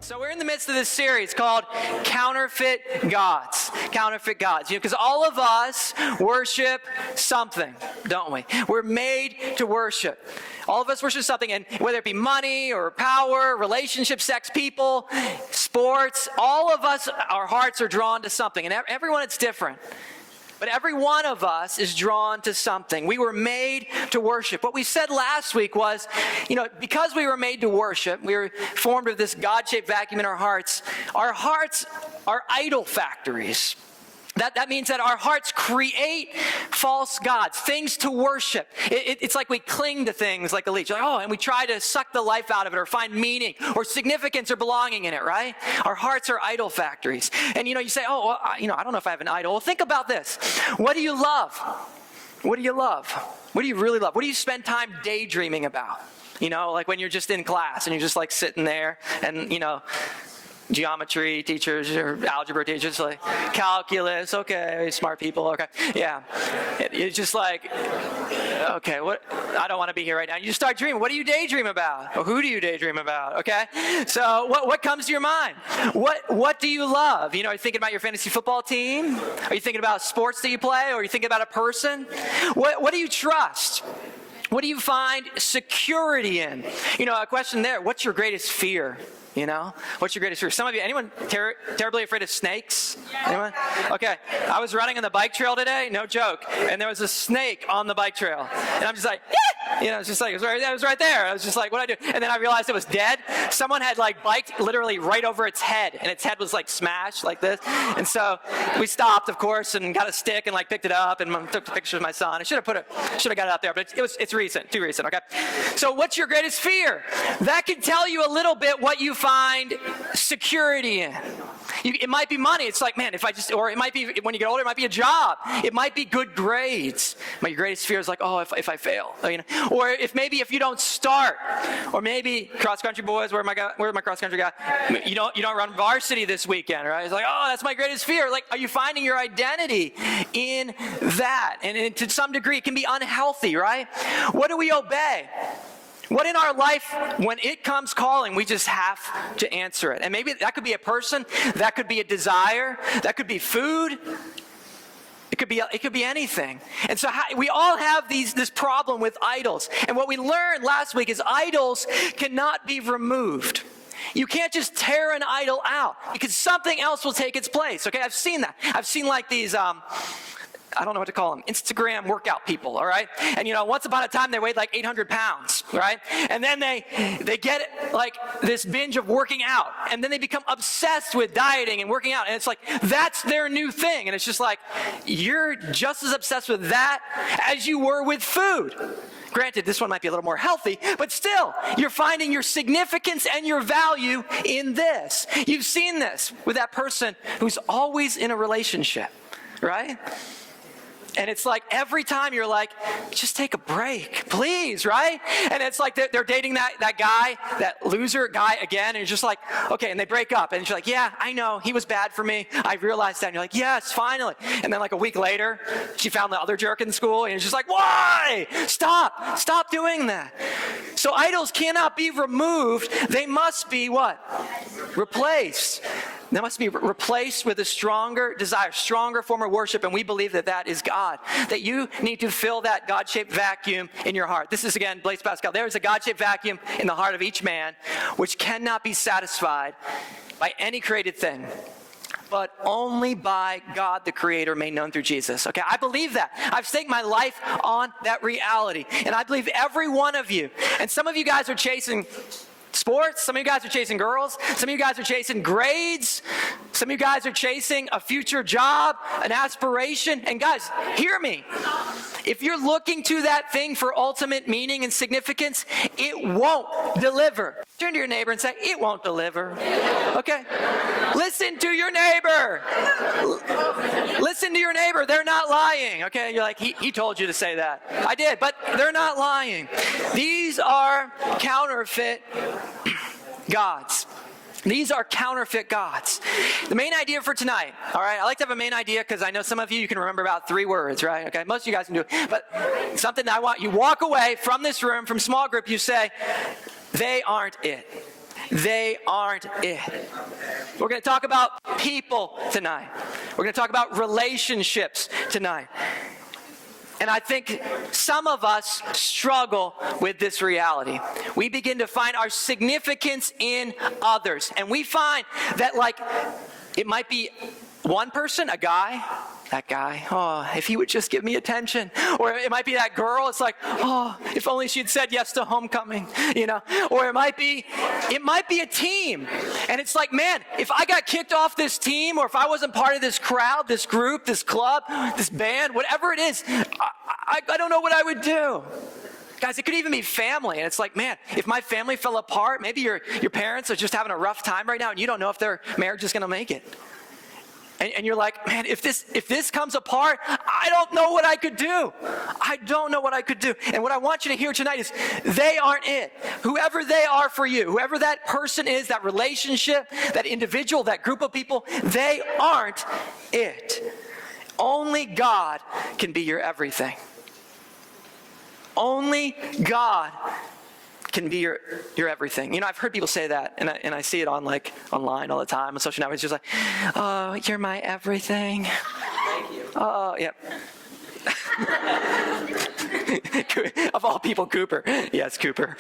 So we're in the midst of this series called Counterfeit Gods. Counterfeit Gods. Because all of us worship something, don't we? We're made to worship. All of us worship something, and whether it be money or power, relationships, sex, people, sports, all of us, our hearts are drawn to something. And everyone, it's different. But every one of us is drawn to something. We were made to worship. What we said last week was, because we were made to worship, we were formed of this God-shaped vacuum in our hearts are idol factories. That means that our hearts create false gods, things to worship. It's like we cling to things like a leech. And we try to suck the life out of it or find meaning or significance or belonging in it, right? Our hearts are idol factories. And, you say, I don't know if I have an idol. Well, think about this. What do you love? What do you love? What do you really love? What do you spend time daydreaming about? Like when you're just in class and you're just like sitting there and, geometry teachers or algebra teachers, like calculus, okay, smart people, okay, yeah. It's just like, okay, what? I don't want to be here right now. You just start dreaming. What do you daydream about? Or who do you daydream about? Okay, so what comes to your mind? What do you love? Are you thinking about your fantasy football team? Are you thinking about sports that you play? Or are you thinking about a person? What do you trust? What do you find security in? A question there. What's your greatest fear? What's your greatest fear? Some of you, anyone terribly afraid of snakes? Anyone? Okay, I was running on the bike trail today, no joke, and there was a snake on the bike trail. And I'm just like, it's just like, it was right there. I was just like, what'd I do? And then I realized it was dead. Someone had biked literally right over its head, and its head was smashed like this. And so we stopped, of course, and got a stick and picked it up and took the picture of my son. I should have got it out there, but it's recent, too recent, okay? So what's your greatest fear? That can tell you a little bit what you find security in. It might be money. It's like, man, or it might be, when you get older, it might be a job. It might be good grades. Your greatest fear is if I fail. Or if you don't start. Or maybe cross-country boys, where's my cross-country guy? You don't run varsity this weekend, right? It's like, that's my greatest fear. Are you finding your identity in that? And to some degree, it can be unhealthy, right? What do we obey? What in our life, when it comes calling, we just have to answer it. And maybe that could be a person, that could be a desire, that could be food, it could be anything. And so we all have this problem with idols. And what we learned last week is idols cannot be removed. You can't just tear an idol out because something else will take its place. Okay, I've seen that. I've seen these I don't know what to call them, Instagram workout people, all right? And once upon a time they weighed 800 pounds, right? And then they get this binge of working out, and then they become obsessed with dieting and working out, and it's that's their new thing. And it's just you're just as obsessed with that as you were with food. Granted, this one might be a little more healthy, but still, you're finding your significance and your value in this. You've seen this with that person who's always in a relationship, right? And it's every time you're just take a break, please, right? And it's they're dating that guy, that loser guy again, and you're just okay, and they break up, and you're yeah, I know, he was bad for me, I realized that, and you're yes, finally. And then a week later, she found the other jerk in school, and you're just why? Stop doing that. So idols cannot be removed, they must be what? Replaced. They must be replaced with a stronger desire, stronger form of worship, and we believe that is God. That you need to fill that God-shaped vacuum in your heart. This is, again, Blaise Pascal. There is a God-shaped vacuum in the heart of each man, which cannot be satisfied by any created thing, but only by God the Creator made known through Jesus. Okay, I believe that. I've staked my life on that reality, and I believe every one of you. And some of you guys are chasing sports, some of you guys are chasing girls, some of you guys are chasing grades, some of you guys are chasing a future job, an aspiration. And guys, hear me. If you're looking to that thing for ultimate meaning and significance, it won't deliver. Turn to your neighbor and say, it won't deliver. Okay? Listen to your neighbor. Listen to your neighbor. They're not lying. Okay? You're he told you to say that. I did, but they're not lying. These are counterfeit gods. These are counterfeit gods. The main idea for tonight, all right? I like to have a main idea because I know some of you can remember about 3 words, right? Okay, most of you guys can do it. But something that I want you walk away from this room, from small group, you say, they aren't it. they aren't it. We're going to talk about people tonight. We're going to talk about relationships tonight. And I think some of us struggle with this reality. We begin to find our significance in others. And we find that, like, it might be one person, a guy, that guy, oh, if he would just give me attention. Or it might be that girl, it's like, oh, if only she'd said yes to homecoming, you know. Or it might be a team. And it's like, man, if I got kicked off this team, or if I wasn't part of this crowd, this group, this club, this band, whatever it is, I don't know what I would do. Guys, it could even be family. And it's like, man, if my family fell apart, maybe your parents are just having a rough time right now, and you don't know if their marriage is going to make it. And you're like, man, if this comes apart, I don't know what I could do. I don't know what I could do. And what I want you to hear tonight is they aren't it. Whoever they are for you, whoever that person is, that relationship, that individual, that group of people, they aren't it. Only God can be your everything. Only God can be your everything. You know, I've heard people say that, and I see it online all the time on social networks. It's just like, oh, you're my everything. Thank you. Oh, yep. Of all people, Cooper. Yes, Cooper.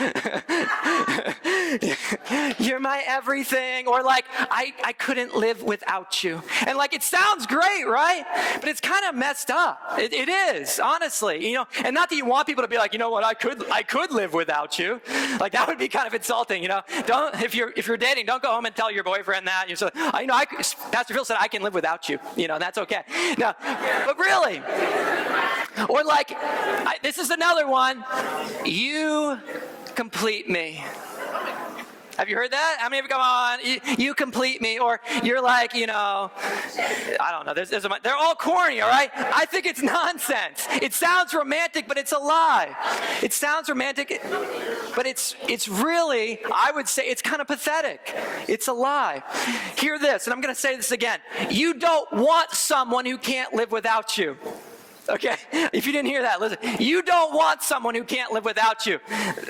You're my everything. Or like, I couldn't live without you. And like, it sounds great, right? But it's kind of messed up. It is, honestly. You know, and not that you want people to be like, you know what, I could live without you. Like, that would be kind of insulting, you know. Don't, if you're dating, don't go home and tell your boyfriend that. You're so, you know, Pastor Phil said I can live without you. You know, and that's okay. No, but really. Or like, this is another one. You complete me. Have you heard that? How many of you come on? You complete me. Or you're like, you know, I don't know. They're all corny, all right? I think it's nonsense. It sounds romantic, but it's a lie. It sounds romantic, but it's really, I would say, it's kind of pathetic. It's a lie. Hear this, and I'm going to say this again. You don't want someone who can't live without you. Okay, if you didn't hear that, listen. You don't want someone who can't live without you.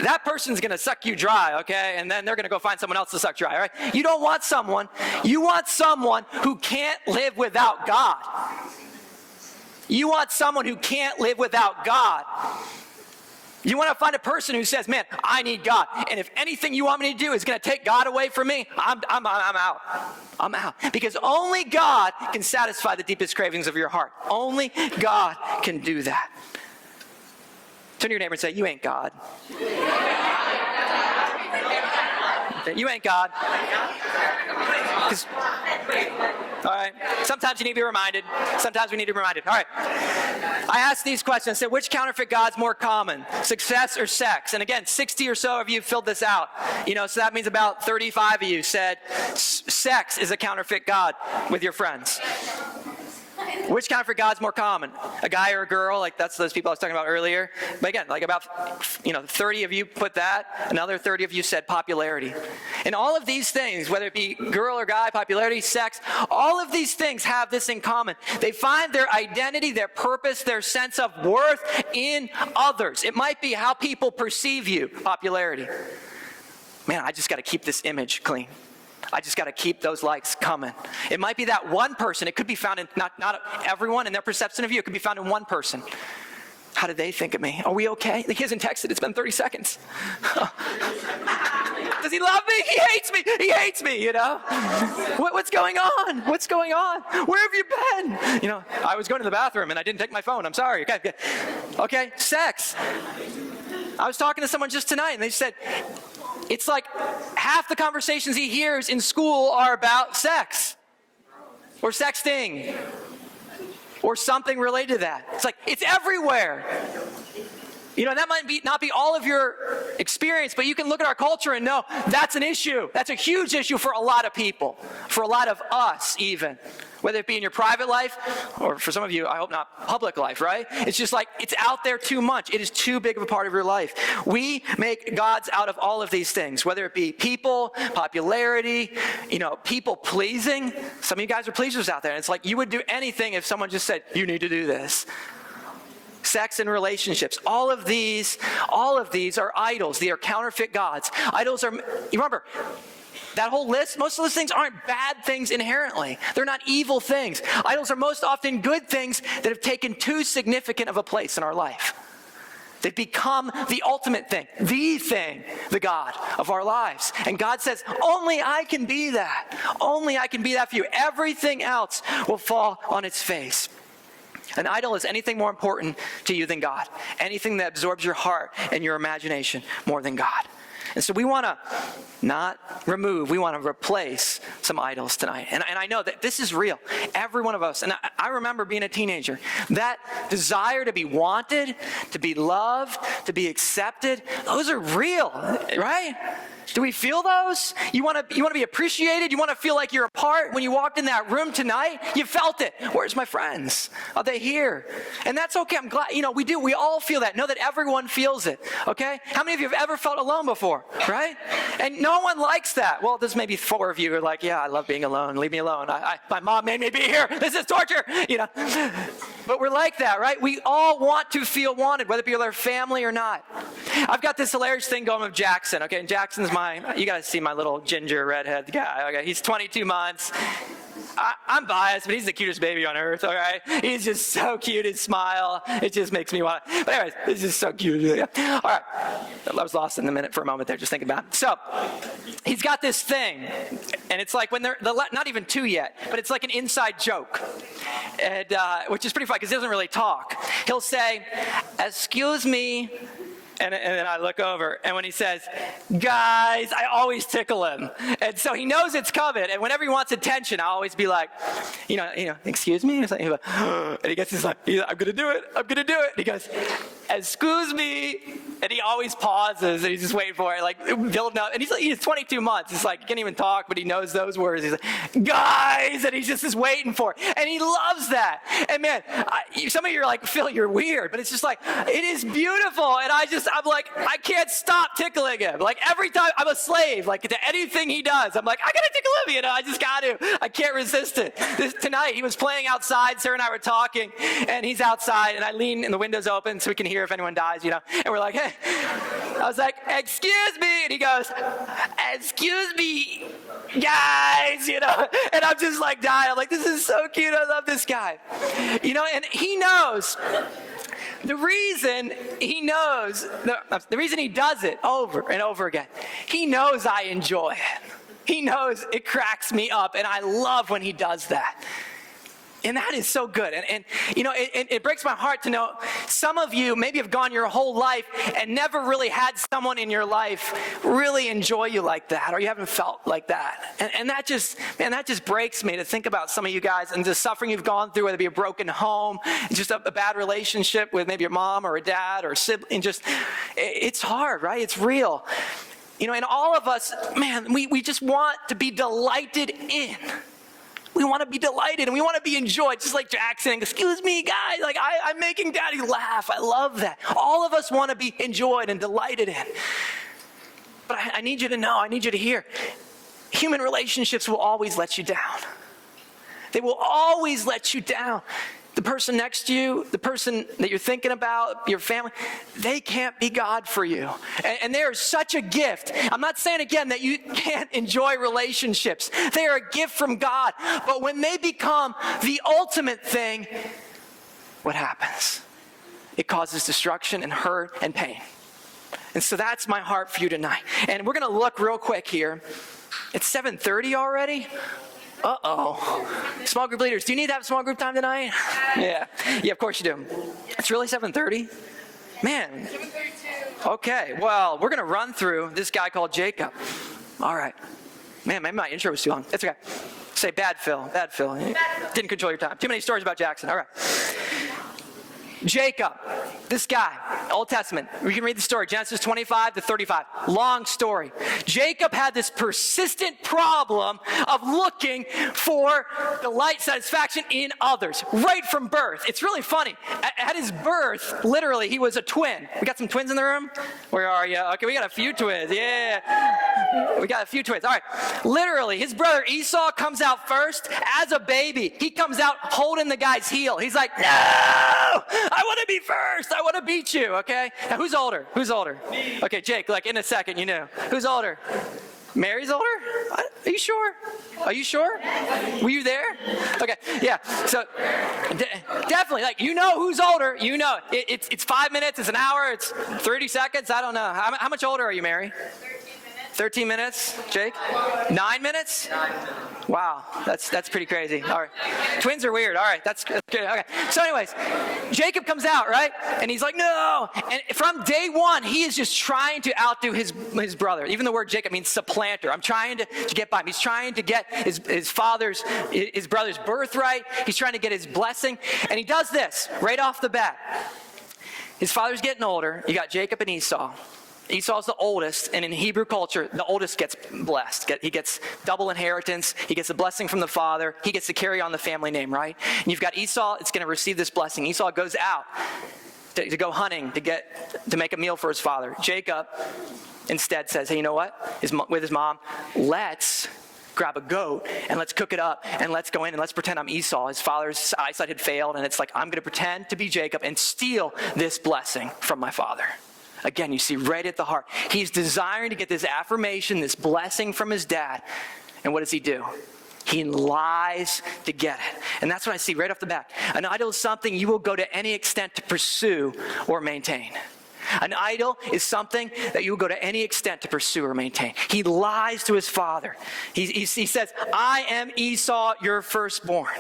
That person's going to suck you dry, okay? And then they're going to go find someone else to suck dry, all right? You don't want someone. You want someone who can't live without God. You want someone who can't live without God. You want to find a person who says, man, I need God. And if anything you want me to do is going to take God away from me, I'm out. I'm out. Because only God can satisfy the deepest cravings of your heart. Only God can do that. Turn to your neighbor and say, you ain't God. You ain't God. All right. Sometimes you need to be reminded. Sometimes we need to be reminded. All right. I asked these questions. I said, which counterfeit god's more common, success or sex? And again, 60 or so of you filled this out. You know, so that means about 35 of you said sex is a counterfeit god with your friends. Which counterfeit god's more common? A guy or a girl? Like that's those people I was talking about earlier. But again, like about 30 of you put that. Another 30 of you said popularity. And all of these things, whether it be girl or guy, popularity, sex, all of these things have this in common. They find their identity, their purpose, their sense of worth in others. It might be how people perceive you, popularity. Man, I just got to keep this image clean. I just got to keep those likes coming. It might be that one person. It could be found in not everyone and their perception of you. It could be found in one person. How do they think of me? Are we okay? He hasn't texted. It's been 30 seconds. Does he love me? He hates me. He hates me, you know? What's going on? What's going on? Where have you been? You know, I was going to the bathroom and I didn't take my phone. I'm sorry. Okay, sex. I was talking to someone just tonight and they said, it's like half the conversations he hears in school are about sex or sexting or something related to that. It's like, it's everywhere. You know, that might not be all of your experience, but you can look at our culture and know that's an issue. That's a huge issue for a lot of people, for a lot of us even. Whether it be in your private life, or for some of you, I hope not, public life, right? It's just like, it's out there too much. It is too big of a part of your life. We make gods out of all of these things, whether it be people, popularity, you know, people pleasing. Some of you guys are pleasers out there, and it's like you would do anything if someone just said, you need to do this. Sex and relationships. All of these are idols. They are counterfeit gods. Idols are, you remember, That whole list, most of those things aren't bad things inherently. They're not evil things. Idols are most often good things that have taken too significant of a place in our life. They've become the ultimate thing, the God of our lives. And God says, only I can be that. Only I can be that for you. Everything else will fall on its face. An idol is anything more important to you than God. Anything that absorbs your heart and your imagination more than God. And so we want to not remove, we want to replace some idols tonight. And I know that this is real. Every one of us, and I remember being a teenager, that desire to be wanted, to be loved, to be accepted, those are real, right? Do we feel those? You want to be appreciated? You want to feel like you're a part? When you walked in that room tonight, you felt it. Where's my friends? Are they here? And that's okay. I'm glad, we do. We all feel that. Know that everyone feels it, okay? How many of you have ever felt alone before, right? And no one likes that. Well, there's maybe 4 of you who are like, yeah, I love being alone. Leave me alone. My mom made me be here. This is torture, But we're like that, right? We all want to feel wanted, whether it be with our family or not. I've got this hilarious thing going with Jackson, okay? And Jackson's you got to see my little ginger redhead guy, okay? He's 22 months. I'm biased, but he's the cutest baby on earth, all right? He's just so cute, his smile. It just makes me want to. But anyways, it's just so cute. All right. I was lost in the minute for a moment there, just thinking about it. So he's got this thing, and it's like when they're not even 2 yet, but it's like an inside joke, and which is pretty funny because he doesn't really talk. He'll say, excuse me, and then I look over, and when he says, guys, I always tickle him. And so he knows it's coming, and whenever he wants attention, I always be like, excuse me? And he gets this like, I'm going to do it. I'm going to do it. And he goes, excuse me. And he always pauses, and he's just waiting for it, like building up. And he's 22 months. It's like he can't even talk, but he knows those words. He's like, guys, and he's just waiting for it. And he loves that. And man, some of you are like, Phil, you're weird, but it's just like, it is beautiful. And I'm like, I can't stop tickling him. Like every time, I'm a slave, like to anything he does. I'm like, I gotta tickle him, I just got to. I can't resist it. Tonight, he was playing outside. Sarah and I were talking, and he's outside, and I lean and the window's open so we can hear if anyone dies, And we're like, hey. I was like, excuse me. And he goes, excuse me, guys, And I'm just like dying. I'm like, this is so cute. I love this guy. And he knows. The reason he does it over and over again, he knows I enjoy it. He knows it cracks me up, and I love when he does that. And that is so good. And it breaks my heart to know some of you maybe have gone your whole life and never really had someone in your life really enjoy you like that, or you haven't felt like that. And that just breaks me to think about some of you guys and the suffering you've gone through, whether it be a broken home, just a bad relationship with maybe your mom or a dad or a sibling. It's hard, right? It's real. And all of us, man, we just want to be delighted in. We want to be delighted and we want to be enjoyed, just like Jackson. Excuse me, guys, like I'm making daddy laugh. I love that. All of us want to be enjoyed and delighted in. But I need you to know, I need you to hear, human relationships will always let you down. They will always let you down. The person next to you, the person that you're thinking about, your family, they can't be God for you. And they are such a gift. I'm not saying again that you can't enjoy relationships. They are a gift from God. But when they become the ultimate thing, what happens? It causes destruction and hurt and pain. And so that's my heart for you tonight. And we're going to look real quick here. It's 7:30 already. Uh-oh. Small group leaders, do you need to have small group time tonight? Yeah, of course you do. It's really 7:30? Man. 7:32. Okay, well, we're going to run through this guy called Jacob. All right. Man, maybe my intro was too long. It's okay. Say bad Phil. Bad Phil. Didn't control your time. Too many stories about Jackson. All right. Jacob, this guy, Old Testament. We can read the story, Genesis 25 to 35. Long story. Jacob had this persistent problem of looking for delight, satisfaction in others, right from birth. It's really funny. At his birth, literally, he was a twin. We got some twins in the room? Where are you? Okay, we got a few twins. Yeah. We got a few twins. All right. Literally, his brother Esau comes out first. As a baby, he comes out holding the guy's heel. He's like, no! I want to be first. I want to beat you, okay? Now, who's older? Who's older? Me. Okay, Jake, like in a second, you know. Who's older? Mary's older? Are you sure? Are you sure? Were you there? Okay, yeah. So definitely, like, you know who's older. You know it's 5 minutes, it's an hour, it's 30 seconds. I don't know. How much older are you, Mary? 13 minutes, Jake? 9 minutes? Wow, that's pretty crazy. All right, twins are weird. All right, that's good. Okay. So, anyways, Jacob comes out, right, and he's like, no. And from day one, he is just trying to outdo his brother. Even the word Jacob means supplanter. I'm trying to get by him. He's trying to get his brother's birthright. He's trying to get his blessing, and he does this right off the bat. His father's getting older. You got Jacob and Esau. Esau's the oldest, and in Hebrew culture, the oldest gets blessed. He gets double inheritance. He gets a blessing from the father. He gets to carry on the family name, right? And you've got Esau, it's going to receive this blessing. Esau goes out to go hunting, to make a meal for his father. Jacob instead says, hey, you know what? With his mom, let's grab a goat and let's cook it up and let's go in and let's pretend I'm Esau. His father's eyesight had failed, and it's like, I'm going to pretend to be Jacob and steal this blessing from my father. Again, you see right at the heart. He's desiring to get this affirmation, this blessing from his dad. And what does he do? He lies to get it. And that's what I see right off the bat. An idol is something you will go to any extent to pursue or maintain. An idol is something that you will go to any extent to pursue or maintain. He lies to his father. He says, I am Esau, your firstborn.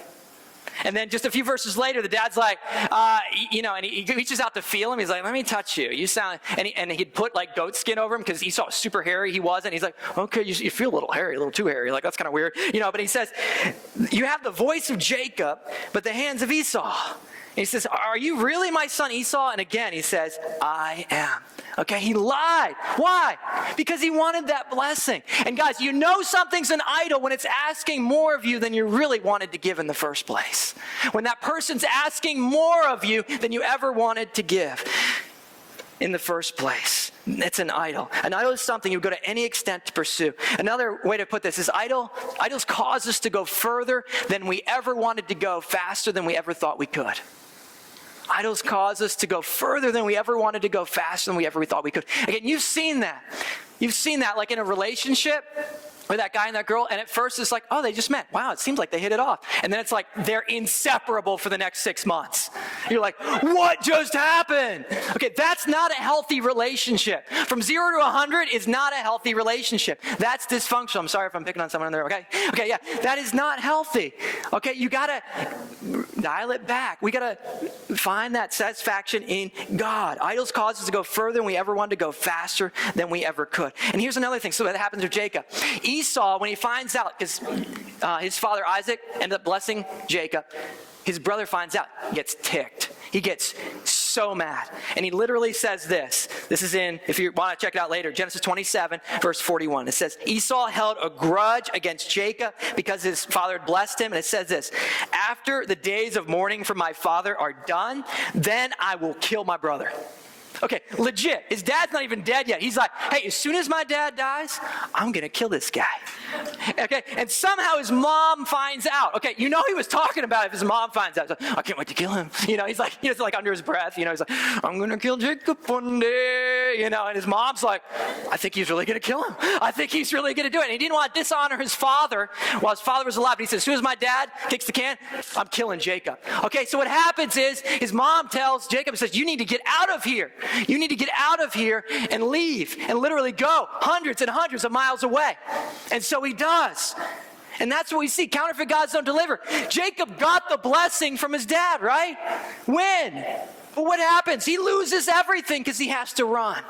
And then just a few verses later, the dad's like, and he reaches out to feel him. He's like, let me touch you. You sound, and he'd put like goat skin over him because Esau was super hairy. He wasn't. He's like, okay, you feel a little hairy, a little too hairy. Like, that's kind of weird. But he says, you have the voice of Jacob, but the hands of Esau. And he says, are you really my son Esau? And again, he says, I am. Okay, he lied. Why? Because he wanted that blessing. And guys, you know something's an idol when it's asking more of you than you really wanted to give in the first place. When that person's asking more of you than you ever wanted to give in the first place. It's an idol. An idol is something you go to any extent to pursue. Another way to put this is idols cause us to go further than we ever wanted to go, faster than we ever thought we could. Idols cause us to go further than we ever wanted to go, faster than we ever thought we could. Again, you've seen that. You've seen that like in a relationship with that guy and that girl, and at first it's like, oh, they just met. Wow, it seems like they hit it off. And then it's like they're inseparable for the next 6 months. You're like, what just happened? Okay, that's not a healthy relationship. From 0 to 100 is not a healthy relationship. That's dysfunctional. I'm sorry if I'm picking on someone in there, okay? Okay, yeah, that is not healthy. Okay, you gotta dial it back. We gotta find that satisfaction in God. Idols cause us to go further than we ever wanted to go, faster than we ever could. And here's another thing. So that happens to Jacob. Esau, when he finds out, because his father Isaac ended up blessing Jacob, his brother finds out, he gets ticked. He gets so mad. And he literally says this. This is in, if you want to check it out later, Genesis 27, verse 41. It says, Esau held a grudge against Jacob because his father had blessed him. And it says this, after the days of mourning for my father are done, then I will kill my brother. Okay, legit. His dad's not even dead yet. He's like, hey, as soon as my dad dies, I'm going to kill this guy. Okay, and somehow his mom finds out. Okay, you know he was talking about it if his mom finds out. He's like, I can't wait to kill him. He's like under his breath. He's like, I'm going to kill Jacob one day. And his mom's like, I think he's really going to kill him. I think he's really going to do it. And he didn't want to dishonor his father while his father was alive. But he says, as soon as my dad kicks the can, I'm killing Jacob. Okay, so what happens is his mom tells Jacob, says, you need to get out of here. You need to get out of here and leave and literally go hundreds and hundreds of miles away. And so he does. And that's what we see. Counterfeit gods don't deliver. Jacob got the blessing from his dad, right? When? But what happens? He loses everything because he has to run.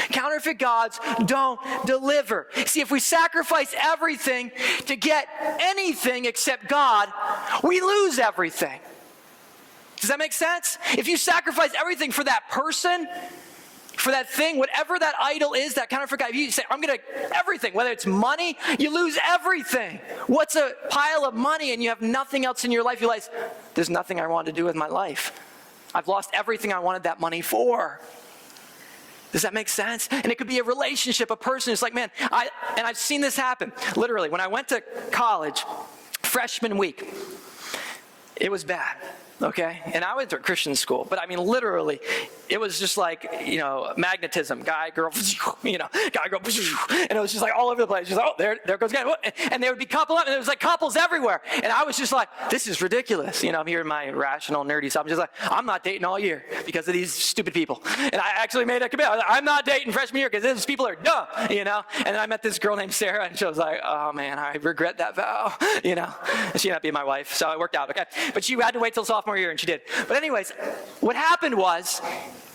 Counterfeit gods don't deliver. See, if we sacrifice everything to get anything except God, we lose everything. Does that make sense? If you sacrifice everything for that person, for that thing, whatever that idol is, that counterfeit god, if you say, I'm going to, everything, whether it's money, you lose everything. What's a pile of money and you have nothing else in your life? You realize, there's nothing I want to do with my life. I've lost everything I wanted that money for. Does that make sense? And it could be a relationship, a person who's like, man, I've seen this happen. Literally, when I went to college, freshman week, it was bad. Okay, and I went to a Christian school, but I mean, literally, it was just like, magnetism, guy, girl, guy, girl, and it was just like all over the place. Just like, oh, there goes again, and there would be couple up, and there was like couples everywhere, and I was just like, this is ridiculous. I'm here in my rational, nerdy self. I'm just like, I'm not dating all year because of these stupid people, and I actually made a commitment. I'm not dating freshman year because these people are dumb, and then I met this girl named Sarah, and she was like, oh man, I regret that vow, and she ended up being my wife, so it worked out, okay, but she had to wait till sophomore year, and she did. But anyways, what happened was,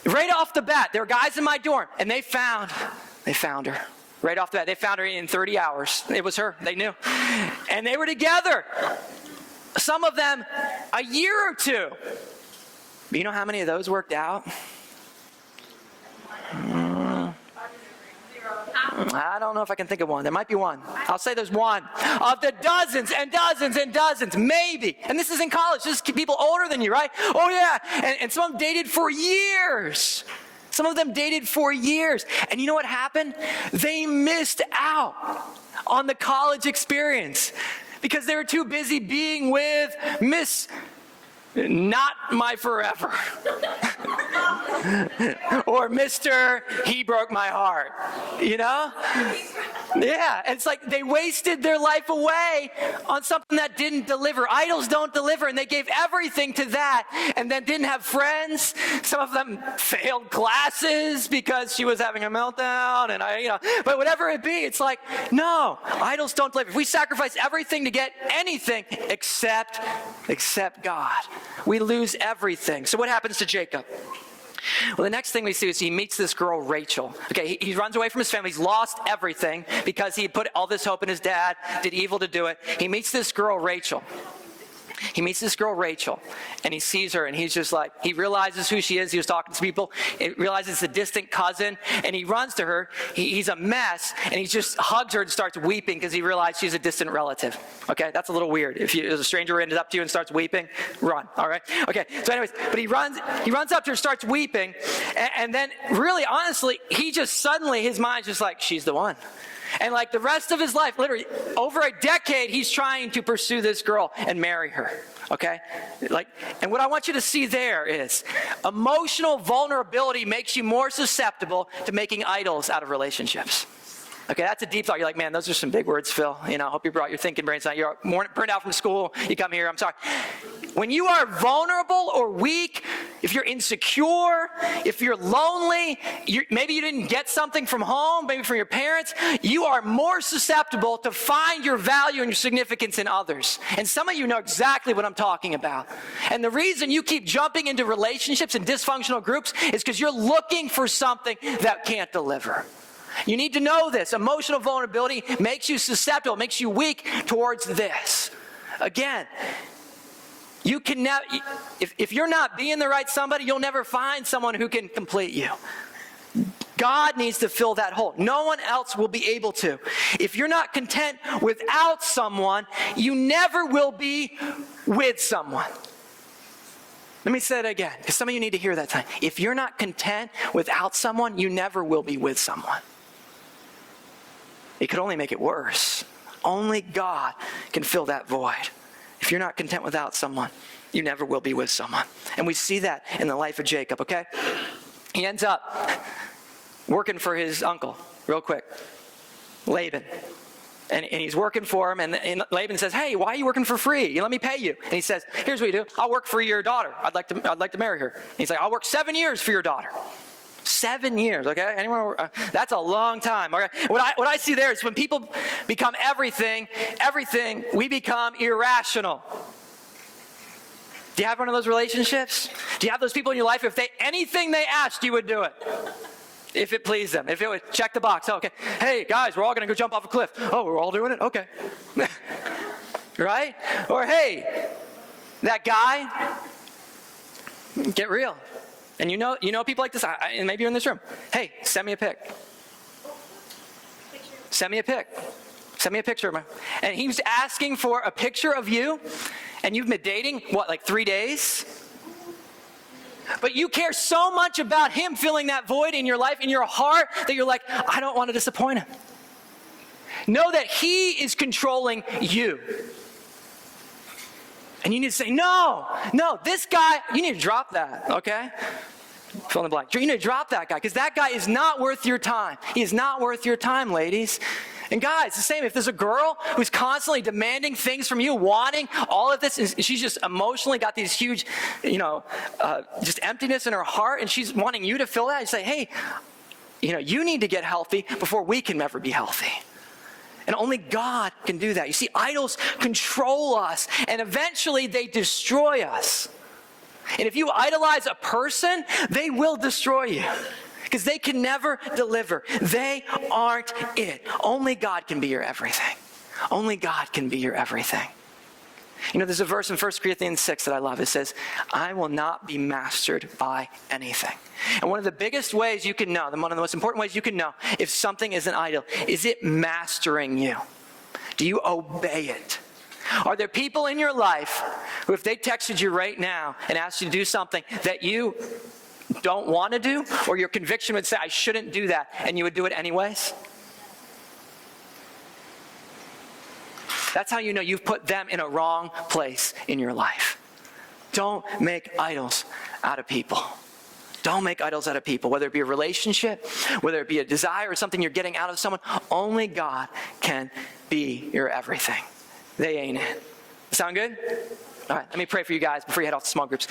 right off the bat, there were guys in my dorm, and they found her. Right off the bat, they found her in 30 hours. It was her. They knew. And they were together. Some of them a year or two. But you know how many of those worked out? I don't know if I can think of one. There might be one. I'll say there's one. Of the dozens and dozens and dozens, maybe. And this is in college. This is people older than you, right? Oh, yeah. And some of them dated for years. Some of them dated for years. And you know what happened? They missed out on the college experience because they were too busy being with Miss Not My Forever. Or Mr. He Broke My Heart. Yeah, it's like they wasted their life away on something that didn't deliver. Idols don't deliver, and they gave everything to that and then didn't have friends. Some of them failed classes because she was having a meltdown, and but whatever it be, it's like, no, idols don't deliver. If we sacrifice everything to get anything except God, we lose everything. So what happens to Jacob? Well, the next thing we see is he meets this girl, Rachel. Okay, he runs away from his family. He's lost everything because he put all this hope in his dad, did evil to do it. He meets this girl, Rachel. And he sees her, and he's just like, he realizes who she is. He was talking to people. He realizes it's a distant cousin, and he runs to her. He's a mess, and he just hugs her and starts weeping because he realized she's a distant relative. Okay, that's a little weird. If a stranger ended up to you and starts weeping, run, all right? Okay, so anyways, but he runs up to her, starts weeping, and then really, honestly, his mind's just like, she's the one. And like the rest of his life, literally over a decade, he's trying to pursue this girl and marry her, okay? And what I want you to see there is emotional vulnerability makes you more susceptible to making idols out of relationships. Okay, that's a deep thought. You're like, man, those are some big words, Phil. I hope you brought your thinking brains out. You're burned out from school. You come here. I'm sorry. When you are vulnerable or weak, if you're insecure, if you're lonely, maybe you didn't get something from home, maybe from your parents, you are more susceptible to find your value and your significance in others. And some of you know exactly what I'm talking about. And the reason you keep jumping into relationships and dysfunctional groups is because you're looking for something that can't deliver. You need to know this. Emotional vulnerability makes you susceptible, makes you weak towards this. Again, you can never, if you're not being the right somebody, you'll never find someone who can complete you. God needs to fill that hole. No one else will be able to. If you're not content without someone, you never will be with someone. Let me say it again, because some of you need to hear that time. If you're not content without someone, you never will be with someone. It could only make it worse. Only God can fill that void. If you're not content without someone, you never will be with someone. And we see that in the life of Jacob, okay? He ends up working for his uncle, real quick, Laban. And he's working for him, and Laban says, hey, why are you working for free? Let me pay you. And he says, here's what you do. I'll work for your daughter. I'd like to marry her. And he's like, I'll work 7 years for your daughter. 7 years, okay? Anyone? That's a long time, okay? What I see there is when people become everything, we become irrational. Do you have one of those relationships? Do you have those people in your life, if anything they asked, you would do it? If it pleased them. If it would check the box. Oh, okay. Hey, guys, we're all going to go jump off a cliff. Oh, we're all doing it? Okay. Right? Or, hey, that guy, get real. And you know people like this, and maybe you're in this room. Hey, send me a pic. Send me a pic. Send me a picture of him. And he was asking for a picture of you, and you've been dating, like 3 days? But you care so much about him filling that void in your life, in your heart, that you're like, I don't want to disappoint him. Know that he is controlling you. And you need to say, no, this guy, you need to drop that, okay? Fill in the blank. You need to drop that guy, because that guy is not worth your time. He is not worth your time, ladies. And guys, it's the same. If there's a girl who's constantly demanding things from you, wanting all of this, and she's just emotionally got these huge, just emptiness in her heart, and she's wanting you to fill that, you say, hey, you need to get healthy before we can ever be healthy. And only God can do that. You see, idols control us, and eventually they destroy us. And if you idolize a person, they will destroy you, because they can never deliver. They aren't it. Only God can be your everything. Only God can be your everything. There's a verse in 1 Corinthians 6 that I love. It says, I will not be mastered by anything. And one of the biggest ways you can know, one of the most important ways you can know if something is an idol, is it mastering you? Do you obey it? Are there people in your life who, if they texted you right now and asked you to do something that you don't want to do, or your conviction would say, I shouldn't do that, and you would do it anyways? That's how you know you've put them in a wrong place in your life. Don't make idols out of people. Don't make idols out of people, whether it be a relationship, whether it be a desire or something you're getting out of someone. Only God can be your everything. They ain't it. Sound good? All right, let me pray for you guys before you head off to small groups.